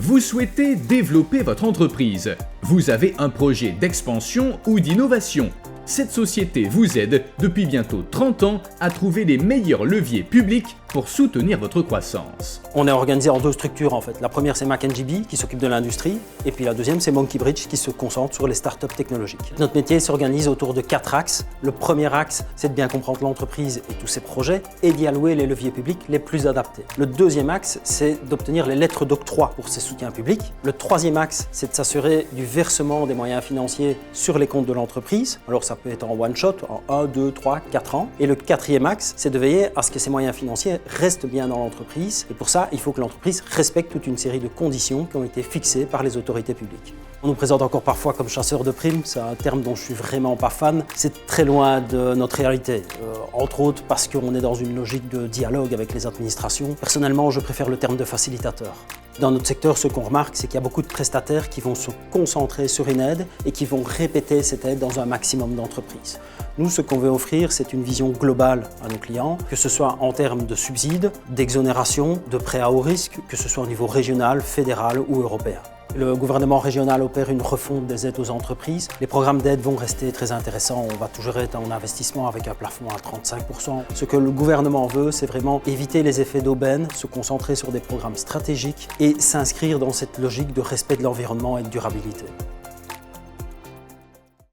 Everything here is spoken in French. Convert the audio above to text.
Vous souhaitez développer votre entreprise. Vous avez un projet d'expansion ou d'innovation. Cette société vous aide depuis bientôt 30 ans à trouver les meilleurs leviers publics pour soutenir votre croissance. On est organisé en deux structures en fait. La première c'est McNGB qui s'occupe de l'industrie et puis la deuxième c'est Monkey Bridge qui se concentre sur les startups technologiques. Notre métier s'organise autour de 4 axes. Le premier axe c'est de bien comprendre l'entreprise et tous ses projets et d'y allouer les leviers publics les plus adaptés. Le deuxième axe c'est d'obtenir les lettres d'octroi pour ces soutiens publics. Le troisième axe c'est de s'assurer du versement des moyens financiers sur les comptes de l'entreprise. Alors ça peut être en one shot, en 1, 2, 3, 4 ans. Et le quatrième axe c'est de veiller à ce que ces moyens financiers restent bien dans l'entreprise. Et pour ça, il faut que l'entreprise respecte toute une série de conditions qui ont été fixées par les autorités publiques. On nous présente encore parfois comme chasseurs de primes, c'est un terme dont je suis vraiment pas fan. C'est très loin de notre réalité, entre autres parce qu'on est dans une logique de dialogue avec les administrations. Personnellement, je préfère le terme de facilitateur. Dans notre secteur, ce qu'on remarque, c'est qu'il y a beaucoup de prestataires qui vont se concentrer sur une aide et qui vont répéter cette aide dans un maximum d'entreprises. Nous, ce qu'on veut offrir, c'est une vision globale à nos clients, que ce soit en termes de subsides, d'exonération, de prêts à haut risque, que ce soit au niveau régional, fédéral ou européen. Le gouvernement régional opère une refonte des aides aux entreprises. Les programmes d'aide vont rester très intéressants. On va toujours être en investissement avec un plafond à 35%. Ce que le gouvernement veut, c'est vraiment éviter les effets d'aubaine, se concentrer sur des programmes stratégiques et s'inscrire dans cette logique de respect de l'environnement et de durabilité.